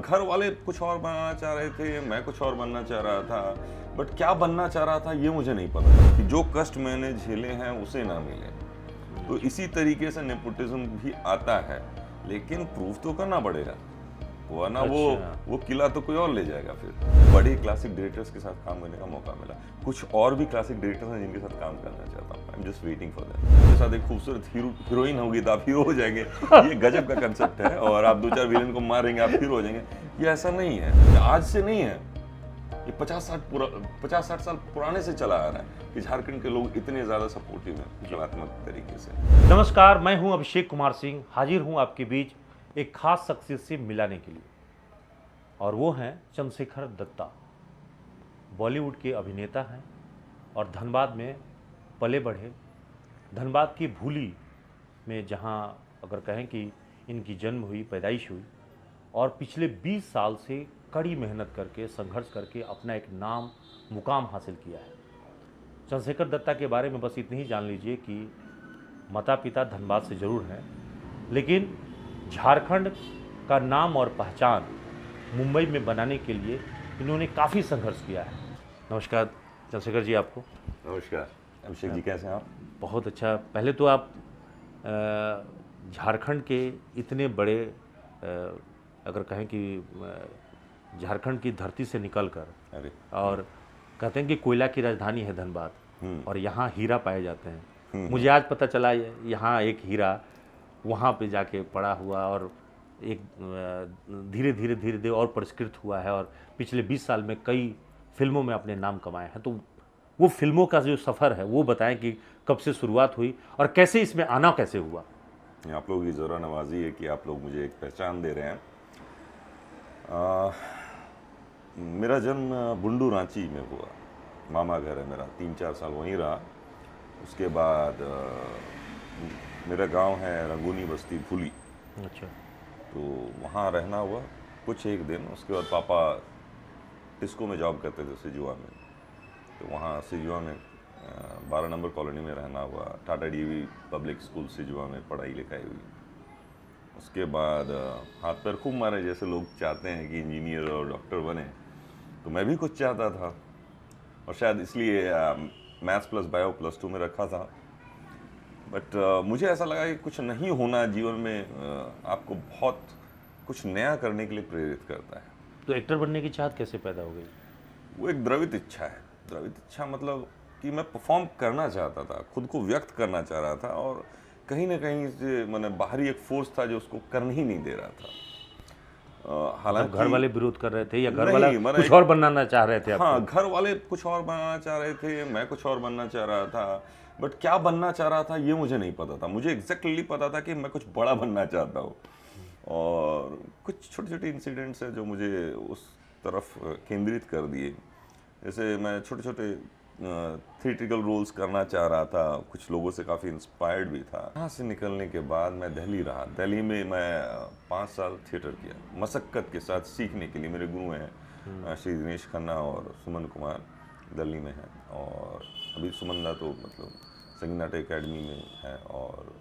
घर वाले कुछ और बनाना चाह रहे थे, मैं कुछ और बनना चाह रहा था, बट क्या बनना चाह रहा था ये मुझे नहीं पता था कि जो कष्ट मैंने झेले हैं उसे ना मिले। तो इसी तरीके से नेपोटिज्म भी आता है, लेकिन प्रूफ तो करना पड़ेगा, वरना अच्छा। वो किला तो कोई और ले जाएगा। फिर बड़े क्लासिक डायरेक्टर्स के साथ काम करने का मौका मिला। कुछ और भी क्लासिक डायरेक्टर्स हैं जिनके साथ काम करना चाहता हूँ। I am just waiting for that. मेरे साथ एक खूबसूरत हीरोइन होगी तो आप हीरो हो जाएंगे, ये गजब का कंसेप्ट है। और आप दो चार विलेन को मारेंगे, आप हीरो हो जाएंगे, ये ऐसा नहीं है, आज से नहीं है, ये 50-60 साल पुराने से चला आ रहा है कि झारखंड के लोग इतने ज्यादा सपोर्टिव हैं कलात्मक तरीके से। नमस्कार, मैं हूं अभिषेक कुमार सिंह, हाजिर हूं आपके बीच एक खास शख्सियत से मिलाने के लिए, और वो हैं चंद्रशेखर दत्ता। बॉलीवुड के अभिनेता हैं और धनबाद में पले बढ़े। धनबाद की भूली में जहां अगर कहें कि इनकी जन्म हुई, पैदाइश हुई, और पिछले 20 साल से कड़ी मेहनत करके, संघर्ष करके अपना एक नाम मुकाम हासिल किया है। चंद्रशेखर दत्ता के बारे में बस इतनी ही जान लीजिए कि माता पिता धनबाद से ज़रूर हैं, लेकिन झारखंड का नाम और पहचान मुंबई में बनाने के लिए इन्होंने काफ़ी संघर्ष किया है। नमस्कार चंद्रशेखर जी आपको। नमस्कार अभिषेक जी, कैसे हैं आप? बहुत अच्छा। पहले तो आप झारखंड के इतने बड़े अगर कहें कि झारखंड की धरती से निकलकर, अरे और कहते हैं कि कोयला की राजधानी है धनबाद, और यहाँ हीरा पाए जाते हैं। मुझे आज पता चला यहाँ एक हीरा वहाँ पे जाके पड़ा हुआ, और एक धीरे धीरे और परिष्कृत हुआ है, और पिछले 20 साल में कई फिल्मों में अपने नाम कमाए हैं। तो वो फिल्मों का जो सफ़र है वो बताएं कि कब से शुरुआत हुई और कैसे इसमें आना कैसे हुआ। आप लोगों की ज़रा नवाजी है कि आप लोग मुझे एक पहचान दे रहे हैं। मेरा जन्म बुंडू रांची में हुआ, मामा घर है मेरा, 3-4 साल वहीं रहा। उसके बाद मेरा गांव है रंगूनी बस्ती फूली, अच्छा। तो वहाँ रहना हुआ कुछ एक दिन। उसके बाद पापा टिस्को में जॉब करते थे सिजुआ में, तो वहाँ सिजुआ में 12 नंबर कॉलोनी में रहना हुआ। Tata DV public school Sijua में पढ़ाई लिखाई हुई। उसके बाद हाथ पैर खूब मारे, जैसे लोग चाहते हैं कि इंजीनियर और डॉक्टर बने, तो मैं भी कुछ चाहता था, और शायद इसलिए मैथ्स प्लस बायो प्लस 2 में रखा था। बट मुझे ऐसा लगा कि कुछ नहीं होना जीवन में आपको बहुत कुछ नया करने के लिए प्रेरित करता है। तो एक्टर बनने की चाहत कैसे पैदा हो गई? वो एक द्रवित इच्छा है। द्रवित इच्छा मतलब कि मैं परफॉर्म करना चाहता था, खुद को व्यक्त करना चाह रहा था, और कहीं ना कहीं से मैंने बाहरी एक फोर्स था जो उसको करने ही नहीं दे रहा था। हालांकि घर वाले विरोध कर रहे थे या घर नहीं, वाले कुछ और बनाना चाह रहे थे आपको? हाँ, घर वाले कुछ और बनाना चाह रहे थे, मैं कुछ और बनना चाह रहा था, बट क्या बनना चाह रहा था ये मुझे नहीं पता था। मुझे एग्जैक्टली पता था कि मैं कुछ बड़ा बनना चाहता हूँ, और कुछ छोटे छोटे इंसिडेंट्स हैं जो मुझे उस तरफ केंद्रित कर दिए। जैसे मैं छोटे छोटे थिएट्रिकल रोल्स करना चाह रहा था, कुछ लोगों से काफ़ी इंस्पायर्ड भी था। यहाँ से निकलने के बाद मैं दिल्ली रहा। दिल्ली में मैं 5 साल थिएटर किया, मशक्क़त के साथ सीखने के लिए। मेरे गुरु हैं श्री दिनेश खन्ना और सुमन कुमार, दिल्ली में हैं, और अभी सुमन दा तो मतलब संगीत नाटक अकेडमी में है, और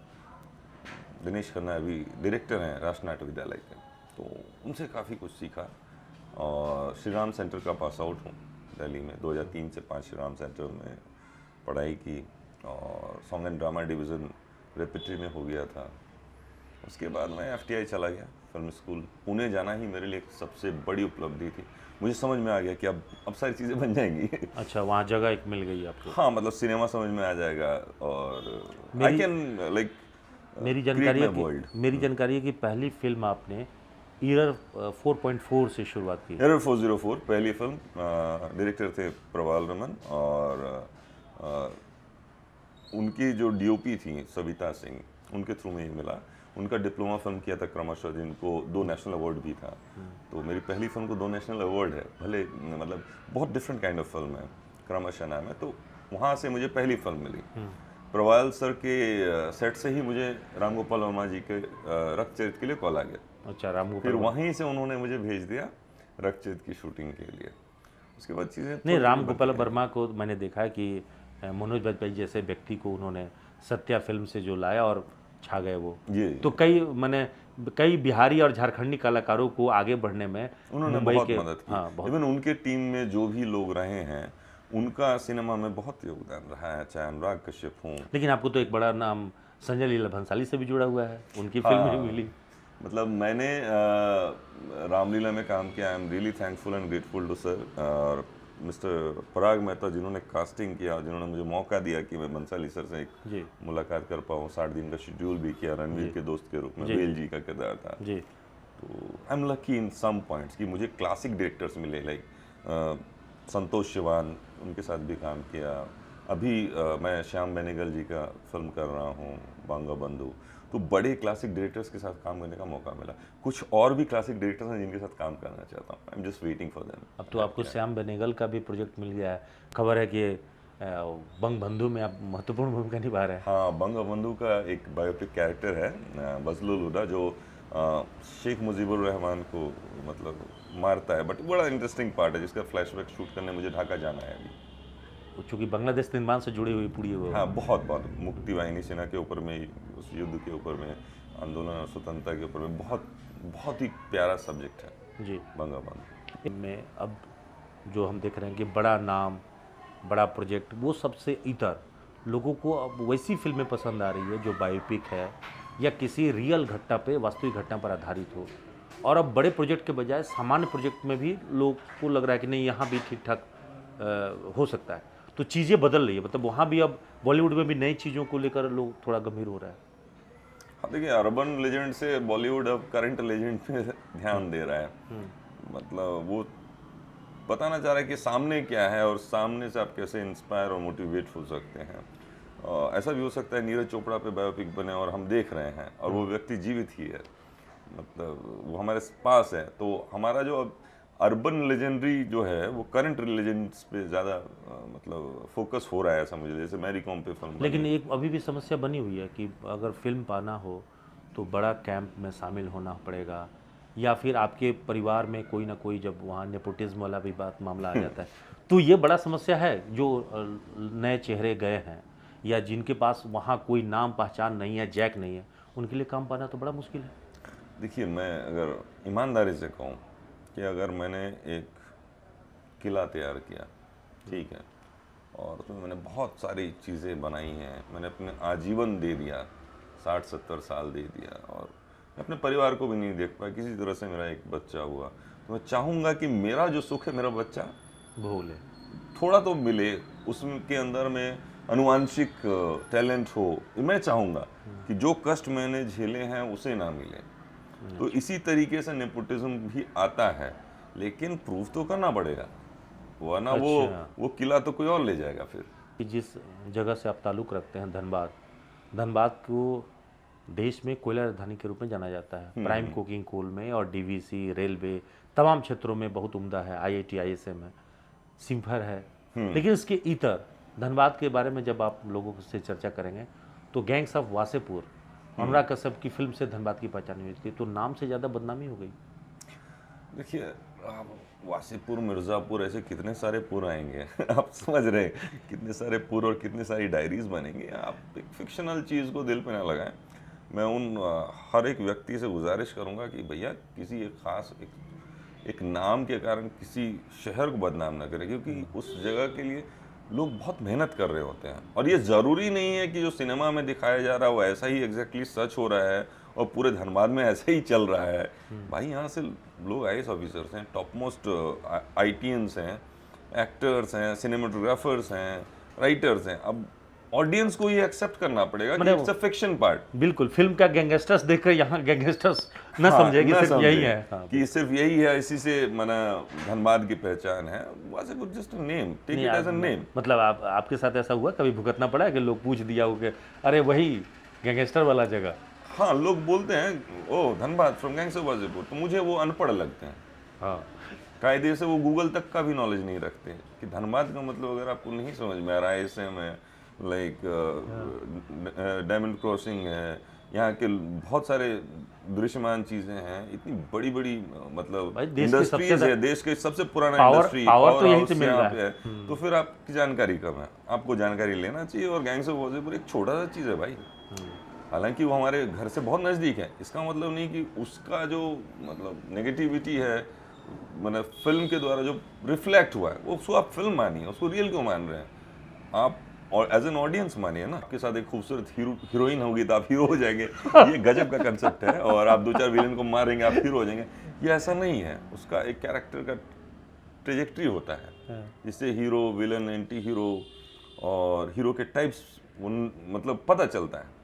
दिनेश खन्ना अभी डायरेक्टर हैं राष्ट्रीय नाट्य विद्यालय के। तो उनसे काफ़ी कुछ सीखा, और श्री राम सेंटर का पास आउट हूँ दिल्ली में। 2003 से 5 श्री राम सेंटर में पढ़ाई की, और सॉन्ग एंड ड्रामा डिवीज़न रेपिट्री में हो गया था। उसके बाद मैं FTI चला गया, फिल्म स्कूल। पुणे जाना ही मेरे लिए एक सबसे बड़ी उपलब्धि थी। मुझे समझ में आ गया कि अब सारी चीज़ें बन जाएंगी। अच्छा, वहाँ जगह एक मिल गई आपको? हाँ, मतलब सिनेमा समझ में आ जाएगा, और आई कैन लाइक मेरी जानकारी है कि पहली फिल्म आपने ईयर 4.4 से शुरुआत की। एरर 404 पहली फिल्म। डायरेक्टर थे प्रवाल रमन, और उनकी जो DOP थी सविता सिंह, उनके थ्रू में ही मिला। उनका डिप्लोमा फिल्म किया था क्रमशः, जिनको 2 नेशनल अवार्ड भी था। तो मेरी पहली फिल्म को 2 नेशनल अवार्ड है, भले मतलब बहुत डिफरेंट काइंड ऑफ फिल्म है, क्रमशः नाम है। तो वहाँ से मुझे पहली फिल्म मिली। प्रवाल सर के सेट से ही मुझे राम गोपाल वर्मा जी के रक्तचरित के लिए कॉल आ गया। अच्छा, राम गोपाल। फिर वहीं से उन्होंने मुझे भेज दिया रक्तचरित की शूटिंग के लिए। उसके बाद चीज़ें नहीं, राम गोपाल वर्मा को मैंने देखा है कि मनोज बाजपेयी जैसे व्यक्ति को उन्होंने सत्या फिल्म से जो लाया और छा गए वो। जी। तो कई मैंने कई बिहारी और झारखंडी कलाकारों को आगे बढ़ने में उन्होंने मुंबई बहुत के मदद की। हाँ बहुत इवन उनके टीम में जो भी लोग रहे हैं उनका सिनेमा में बहुत योगदान रहा है, चाहे अनुराग कश्यप हों। लेकिन आपको तो एक बड़ा नाम संजय लीला भंसाली से भी जुड़ा हुआ है, उनकी फिल्म भी मिली। मतलब मैंने रामलीला में काम किया। I am really thankful and grateful to sir और मिस्टर पराग मेहता, जिन्होंने कास्टिंग किया, जिन्होंने मुझे मौका दिया कि मैं बंसाली सर से एक जी मुलाकात कर पाऊँ। 60 दिन का शेड्यूल भी किया, रणवीर के दोस्त के रूप में वेल जी का किरदार था। जी तो I am lucky in some points कि मुझे क्लासिक डायरेक्टर्स मिले, लाइक संतोष शिवान, उनके साथ भी काम किया। अभी मैं श्याम बेनेगल जी का फिल्म कर रहा हूँ बांगा बंधु। तो बड़े क्लासिक डायरेक्टर्स के साथ काम करने का मौका मिला। कुछ और भी क्लासिक डायरेक्टर्स हैं जिनके साथ काम करना चाहता हूँ। I am just waiting for them. अब तो आपको श्याम बेनेगल का भी प्रोजेक्ट मिल गया है, खबर है कि बंग बंधु में आप महत्वपूर्ण भूमिका निभा रहे हैं। हाँ, बंग बंधु का एक बायोपिक कैरेक्टर है बजलुल हुदा, जो शेख मुजीबुर रहमान को मतलब मारता है। बट बड़ा इंटरेस्टिंग पार्ट है जिसका फ्लैशबैक शूट करने मुझे ढाका जाना है अभी। चूँकि बांग्लादेश निर्माण से जुड़ी हुई पूरी वो हाँ, बहुत बहुत मुक्ति वाहिनी सेना के ऊपर में, उस युद्ध के ऊपर में, आंदोलन और स्वतंत्रता के ऊपर में बहुत बहुत ही प्यारा सब्जेक्ट है जी बंगा बंधु में। अब जो हम देख रहे हैं कि बड़ा नाम, बड़ा प्रोजेक्ट, वो सबसे इतर लोगों को अब वैसी फिल्में पसंद आ रही है जो बायोपिक है या किसी रियल घटना पे, वास्तविक घटना पर आधारित हो। और अब बड़े प्रोजेक्ट के बजाय सामान्य प्रोजेक्ट में भी लोग को लग रहा है कि नहीं, यहाँ भी ठीक ठाक हो सकता है। तो चीज़ें बदल रही है, मतलब वहाँ भी अब बॉलीवुड में भी नई चीज़ों को लेकर लोग थोड़ा गंभीर हो रहा है। हाँ, देखिए, अर्बन लेजेंड से बॉलीवुड अब करंट लेजेंड पे ध्यान दे रहा है। मतलब वो बताना चाह रहा है कि सामने क्या है और सामने से आप कैसे इंस्पायर और मोटिवेट हो सकते हैं। ऐसा भी हो सकता है नीरज चोपड़ा पे बायोपिक बने और हम देख रहे हैं और वो व्यक्ति जीवित ही है, मतलब वो हमारे पास है। तो हमारा जो अब अर्बन लेजेंडरी जो है वो करंट लेजेंड्स पे ज़्यादा मतलब फोकस हो रहा है, ऐसा मुझे, जैसे मैरी कॉम पे फिल्म। लेकिन एक अभी भी समस्या बनी हुई है कि अगर फिल्म पाना हो तो बड़ा कैंप में शामिल होना पड़ेगा, या फिर आपके परिवार में कोई ना कोई, जब वहाँ नेपोटिज्म वाला भी बात मामला आ जाता है तो ये बड़ा समस्या है। जो नए चेहरे गए हैं या जिनके पास वहाँ कोई नाम पहचान नहीं है, जैक नहीं है, उनके लिए काम पाना तो बड़ा मुश्किल है। देखिए, मैं अगर ईमानदारी से कहूँ कि अगर मैंने एक किला तैयार किया, ठीक है, और उसमें मैंने बहुत सारी चीज़ें बनाई हैं, मैंने अपने आजीवन दे दिया, 60-70 साल दे दिया, और मैं अपने परिवार को भी नहीं देख पाया, किसी तरह से मेरा एक बच्चा हुआ, तो मैं चाहूँगा कि मेरा जो सुख है मेरा बच्चा भूले थोड़ा तो मिले, उसके अंदर में अनुवांशिक टैलेंट हो। मैं चाहूँगा कि जो कष्ट मैंने झेले हैं उसे ना मिले। तो इसी तरीके से नेपोटिज्म भी आता है, लेकिन प्रूफ तो करना पड़ेगा, वरना वो किला तो कोई और ले जाएगा फिर। कि जिस जगह से आप ताल्लुक़ रखते हैं, धनबाद, धनबाद को देश में कोयला राजधानी के रूप में जाना जाता है। प्राइम कोकिंग कोल में और डीवीसी, रेलवे, तमाम क्षेत्रों में बहुत उम्दा है। IIT ISM है, सिम्फर है। लेकिन इसके इतर धनबाद के बारे में जब आप लोगों से चर्चा करेंगे तो गैंग्स ऑफ वासेपुर, अनुराग कश्यप की फिल्म से धनबाद की पहचान हुई थी, तो नाम से ज़्यादा बदनामी हो गई। देखिए, वासेपुर, मिर्ज़ापुर, ऐसे कितने सारे पुर आएंगे आप समझ रहे हैं, कितने सारे पुर और कितने सारी डायरीज बनेंगे। आप एक फिक्शनल चीज़ को दिल पे ना लगाएं। मैं उन हर एक व्यक्ति से गुजारिश करूंगा कि भैया किसी एक ख़ास एक नाम के कारण किसी शहर को बदनाम ना करें, क्योंकि उस जगह के लिए लोग बहुत मेहनत कर रहे होते हैं। और ये ज़रूरी नहीं है कि जो सिनेमा में दिखाया जा रहा है वो ऐसा ही एग्जैक्टली सच हो रहा है और पूरे धनबाद में ऐसे ही चल रहा है। भाई, यहाँ से लोग IAS ऑफिसर्स हैं, टॉप मोस्ट ITNs हैं, एक्टर्स हैं, सिनेमाटोग्राफर्स हैं, राइटर्स हैं। अब ऑडियंस को ये एक्सेप्ट करना पड़ेगा कि इट्स अ फिक्शन पार्ट। बिल्कुल, फिल्म का गैंगस्टर्स देखकर यहाँ गैंगस्टर्स न समझे कि सिर्फ यही है, कि सिर्फ यही है, इसी से मना धनबाद की पहचान है। Wasseypur just a name, take it as a name. मतलब आपके साथ ऐसा हुआ कभी, भुगतना पड़ा है कि लोग पूछ दिया हो कि अरे वही गैंगस्टर वाला जगह? हाँ, लोग बोलते हैं oh Dhanbad from Gangs of Wasseypur, तो मुझे वो अनपढ़ लगते हैं। हाँ, कायदे से वो गूगल तक का भी नॉलेज नहीं रखते कि धनबाद का मतलब अगर आपको नहीं समझ में आ रहा है, ISM है, लाइक डायमंड क्रॉसिंग है, यहाँ के बहुत सारे दृश्यमान चीजें हैं, इतनी बड़ी बड़ी मतलब इंडस्ट्रीज है, देश के सबसे पुराना इंडस्ट्री, पावर तो यहीं से मिल रहा है। तो फिर आपकी जानकारी कम है, आपको जानकारी लेना चाहिए। और गैंग्स ऑफ वासेपुर एक छोटा सा चीज है भाई, हालांकि वो हमारे घर से बहुत नज़दीक है, इसका मतलब नहीं कि उसका जो मतलब नेगेटिविटी है, मतलब फिल्म के द्वारा जो रिफ्लेक्ट हुआ है, वो उसको आप फिल्म मानिए, उसको रियल क्यों मान रहे हैं आप? और एज एन ऑडियंस मानिए ना। आपके साथ एक खूबसूरत हीरोइन होगी तो आप हीरो हो जाएंगे, ये गजब का कंसेप्ट है। और आप 2-4 विलेन को मारेंगे, आप हीरो हो जाएंगे, ये ऐसा नहीं है। उसका एक कैरेक्टर का ट्रेजेक्ट्री होता है, जिससे हीरो, विलन, एंटी हीरो और हीरो के टाइप्स मतलब पता चलता है।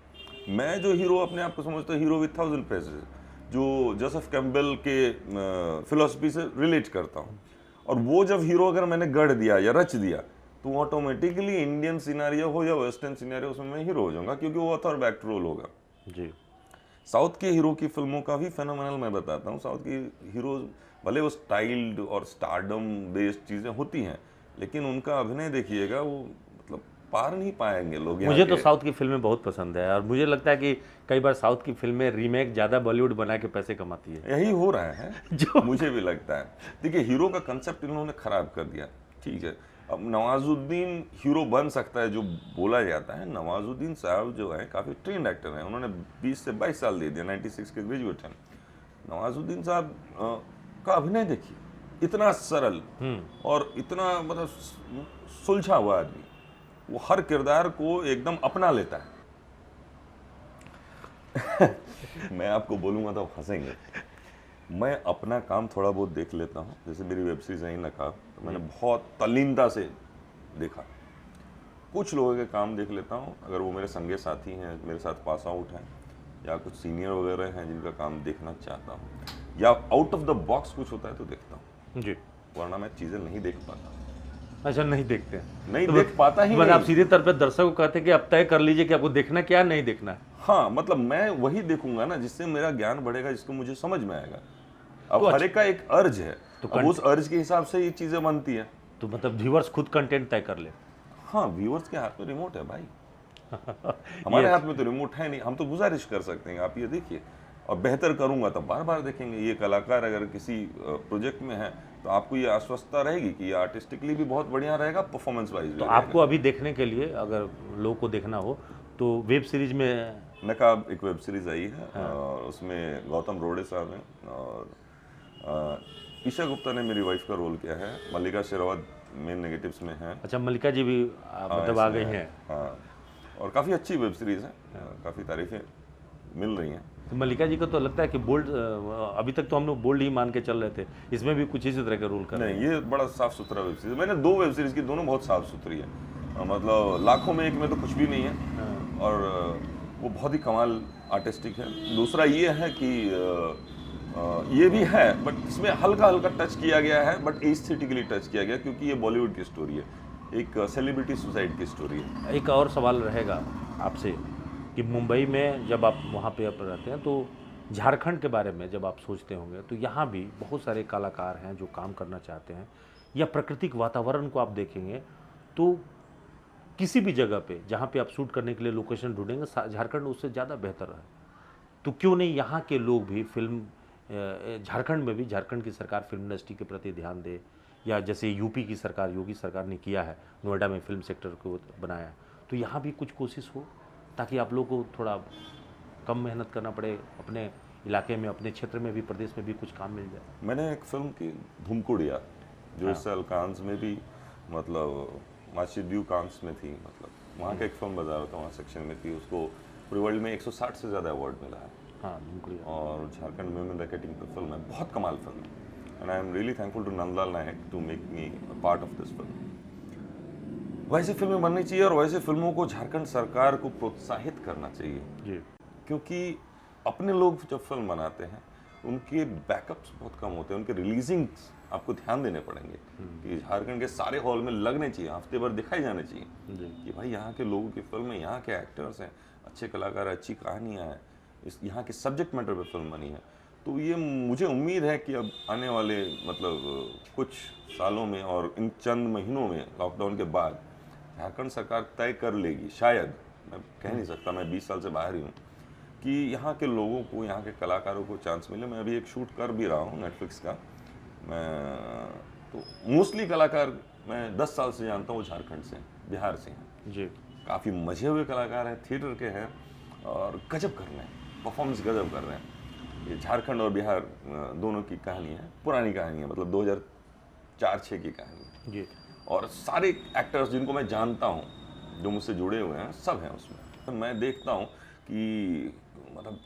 मैं जो हीरो अपने आप को समझता हूँ, हीरो विद 1000 फेसेस, जो जोसेफ कैम्पबेल के फिलॉसफी से रिलेट करता हूँ। और वो जब हीरो अगर मैंने गढ़ दिया या रच दिया, तो ऑटोमेटिकली इंडियन सिनेरियो हो या वेस्टर्न सिनेरियो, उसमें मैं हीरो हो जाऊंगा, क्योंकि वो ऑथर बैक रोल होगा। जी। साउथ के हीरो की फिल्मों का भी फेनोमेनल मैं बताता हूँ। साउथ की हीरोज भले वो स्टाइल्ड और स्टारडम बेस्ड चीज़ें होती हैं, लेकिन उनका अभिनय देखिएगा, वो मतलब पार नहीं पाएंगे लोग। मुझे तो साउथ की फिल्में बहुत पसंद है, और मुझे लगता है कि कई बार साउथ की फिल्में रीमेक ज़्यादा बॉलीवुड बना के पैसे कमाती है। यही हो रहा है जो मुझे भी लगता है। देखिए, हीरो का कंसेप्ट इन्होंने खराब कर दिया, ठीक है। अब नवाजुद्दीन हीरो बन सकता है जो बोला जाता है। नवाजुद्दीन साहब जो है काफ़ी ट्रेंड एक्टर हैं, उन्होंने 20 से 22 साल दे दिया, 96 के ग्रेजुएट हैं। नवाजुद्दीन साहब का अभिनय देखिए, इतना सरल और इतना मतलब सुलझा हुआ आदमी, वो हर किरदार को एकदम अपना लेता है। मैं आपको बोलूँगा तो आप हंसेंगे। मैं अपना काम थोड़ा बहुत देख लेता हूँ, जैसे मेरी वेब सीरीज है नकाब, तो मैंने बहुत तल्लीनता से देखा। कुछ लोगों के काम देख लेता हूँ, अगर वो मेरे संगे साथी हैं, मेरे साथ पास आउट हैं, या कुछ सीनियर वगैरह हैं जिनका काम देखना चाहता हूँ, या आउट ऑफ द बॉक्स कुछ होता है तो देखता हूँ जी। वरना मैं चीज़ें नहीं देख पाता। अच्छा, नहीं देखते हैं? नहीं तो देख पाता ही मतलब आप नहीं। सीधे तौर पे दर्शक को कहते हैं कि अब तय कर लीजिए कि आपको देखना क्या नहीं देखना है। हाँ, मतलब मैं वही देखूंगा ना जिससे मेरा ज्ञान बढ़ेगा, जिसको मुझे समझ में आएगा। अब तो हर एक का एक अर्ज है, तो अब उस अर्ज के हिसाब से ये चीजें बनती है। तो मतलब व्यूअर्स खुद कंटेंट तय कर ले। हाँ, व्यूअर्स के हाथ में रिमोट है भाई। हमारे हाथ में तो रिमोट है नहीं, हम तो गुजारिश कर सकते हैं आप ये देखिए, और बेहतर करूंगा तो बार बार देखेंगे। ये कलाकार अगर किसी प्रोजेक्ट में है तो आपको ये आश्वस्तता रहेगी कि ये आर्टिस्टिकली भी बहुत बढ़िया रहेगा, परफॉर्मेंस वाइज भी तो आपको अभी देखने के लिए, अगर लोगों को देखना हो तो वेब सीरीज में नकाब एक वेब सीरीज आई है। और उसमें गौतम रोड़े साहब हैं, और ईशा गुप्ता ने मेरी वाइफ का रोल किया है। मल्लिका शेरावत मेन नेगेटिव्स में है। अच्छा, मल्लिका जी भी मतलब आ गई हैं। हाँ, और काफ़ी अच्छी वेब सीरीज़ है, काफ़ी तारीफें मिल रही हैं। तो मल्लिका जी को तो लगता है कि बोल्ड, अभी तक तो हम लोग बोल्ड ही मान के चल रहे थे, इसमें भी कुछ इसी तरह का रोल कर रहे हैं। नहीं, ये बड़ा साफ सुथरा वेब सीरीज। मैंने 2 वेब सीरीज़ की, दोनों बहुत साफ सुथरी है। मतलब लाखों में एक में तो कुछ भी नहीं है, और वो बहुत ही कमाल आर्टिस्टिक है। दूसरा ये है कि ये भी है, बट इसमें हल्का हल्का टच किया गया है, बट एस्थेटिकली टच किया गया, क्योंकि ये बॉलीवुड की स्टोरी है, एक सेलिब्रिटी सुसाइड की स्टोरी है। एक और सवाल रहेगा आपसे कि मुंबई में जब आप वहाँ पे आप रहते हैं, तो झारखंड के बारे में जब आप सोचते होंगे, तो यहाँ भी बहुत सारे कलाकार हैं जो काम करना चाहते हैं, या प्राकृतिक वातावरण को आप देखेंगे तो किसी भी जगह पे जहाँ पे आप शूट करने के लिए लोकेशन ढूंढेंगे, झारखंड उससे ज़्यादा बेहतर है। तो क्यों नहीं यहाँ के लोग भी फिल्म, झारखंड में भी झारखंड की सरकार फिल्म इंडस्ट्री के प्रति ध्यान दे, या जैसे यूपी की सरकार, योगी सरकार ने किया है, नोएडा में फिल्म सेक्टर को बनाया, तो यहाँ भी कुछ कोशिश हो ताकि आप लोगों को थोड़ा कम मेहनत करना पड़े, अपने इलाके में, अपने क्षेत्र में भी, प्रदेश में भी कुछ काम मिल जाए। मैंने एक फिल्म की धूमकुड़िया, जो इस साल कांस में भी, मतलब माशिद्यू कांस में थी, मतलब वहाँ का एक फिल्म बाजार था, वहाँ सेक्शन में थी, उसको पूरे वर्ल्ड में 160 से ज़्यादा अवार्ड मिला है। हाँ, धूमकुड़िया। और झारखंड में रैकेटिंग पर फिल्म है, बहुत कमाल फिल्म है, and I am really thankful to Nandlal Nayak to make me a part of this film. वैसी फिल्में बननी चाहिए, और वैसे फिल्मों को झारखंड सरकार को प्रोत्साहित करना चाहिए जी। क्योंकि अपने लोग जब फिल्म बनाते हैं उनके बैकअप्स बहुत कम होते हैं, उनके रिलीजिंग आपको ध्यान देने पड़ेंगे कि झारखंड के सारे हॉल में लगने चाहिए, हफ्ते भर दिखाई जाने चाहिए कि भाई यहाँ के लोगों की फिल्म है, यहाँ के एक्टर्स हैं, अच्छे कलाकार, अच्छी कहानियाँ हैं, इस यहाँ के सब्जेक्ट मैटर पर फिल्म बनी है। तो ये मुझे उम्मीद है कि अब आने वाले मतलब कुछ सालों में और इन चंद महीनों में लॉकडाउन के बाद झारखंड सरकार तय कर लेगी, शायद, मैं कह नहीं सकता, मैं 20 साल से बाहर ही हूँ, कि यहाँ के लोगों को, यहाँ के कलाकारों को चांस मिले। मैं अभी एक शूट कर भी रहा हूँ नेटफ्लिक्स का। मैं तो मोस्टली कलाकार मैं 10 साल से जानता हूँ, झारखंड से, बिहार से हैं। जी। काफ़ी मजे हुए कलाकार हैं, थिएटर के हैं, और गजब कर रहे हैं, परफॉर्मेंस गजब कर रहे हैं। ये झारखंड और बिहार दोनों की कहानी है, पुरानी कहानी है, मतलब 2004-06 की कहानी है। जी और सारे एक्टर्स जिनको मैं जानता हूँ, जो मुझसे जुड़े हुए हैं, सब हैं उसमें। तो मैं देखता हूँ कि मतलब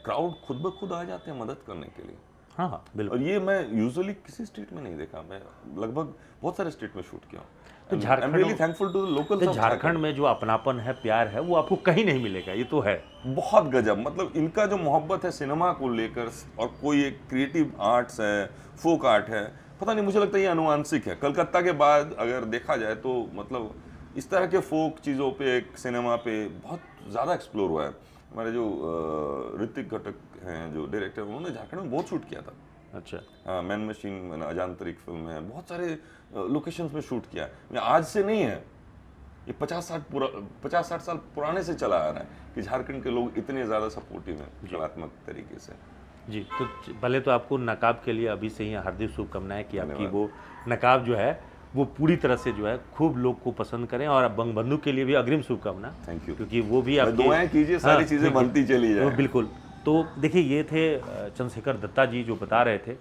क्राउड खुद ब खुद आ जाते हैं मदद करने के लिए। हाँ हाँ बिल्कुल। और ये मैं यूजुअली किसी स्टेट में नहीं देखा। मैं लगभग बहुत सारे स्टेट में शूट किया हूँ। तो I am Jharkhand really thankful to the locals तो ऑफ झारखंड में जो अपनापन है, प्यार है, वो आपको कहीं नहीं मिलेगा, ये तो है। बहुत गजब, मतलब इनका जो मोहब्बत है सिनेमा को लेकर, और कोई एक क्रिएटिव आर्ट्स है, फोक आर्ट है, पता नहीं, मुझे लगता है ये अनुवांशिक है। कलकत्ता के बाद अगर देखा जाए तो मतलब इस तरह के फोक चीज़ों पे सिनेमा पे बहुत ज़्यादा एक्सप्लोर हुआ है। हमारे जो ऋतिक घटक हैं जो डायरेक्टर, उन्होंने झारखंड में बहुत शूट किया था। अच्छा। हाँ, मैन मशीन अजांतरिक फिल्म है, बहुत सारे लोकेशंस में शूट किया है। ये आज से नहीं है, ये 50-60 साल पुराने से चला आ रहा है कि झारखंड के लोग इतने ज़्यादा सपोर्टिव हैं कलात्मक तरीके से। जी, तो पहले तो आपको नकाब के लिए अभी से ही हार्दिक शुभकामनाएं कि आपकी धन्यवाद। वो नकाब जो है वो पूरी तरह से जो है खूब लोग को पसंद करें, और बंगबंधु के लिए भी अग्रिम शुभकामना, थैंक यू। क्योंकि वो भी भाई आपकी दुआएं कीजिए, सारी चीज़ें ठीक है। बनती चली वो जाए। बिल्कुल। तो देखिए, ये थे चंद्रशेखर दत्ता जी जो बता रहे थे,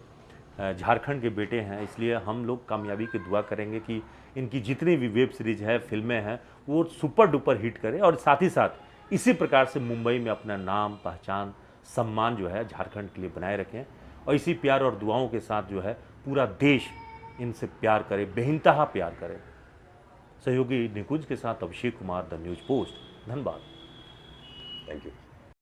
झारखंड के बेटे हैं, इसलिए हम लोग कामयाबी की दुआ करेंगे कि इनकी जितनी भी वेब सीरीज है, फिल्में हैं, वो सुपर डुपर हिट करें, और साथ ही साथ इसी प्रकार से मुंबई में अपना नाम, पहचान, सम्मान जो है झारखंड के लिए बनाए रखें, और इसी प्यार और दुआओं के साथ जो है पूरा देश इनसे प्यार करे, बेइंतहा प्यार करे। सहयोगी निकुंज के साथ Abhishek Kumar, the News Post, Dhanbad. Thank you.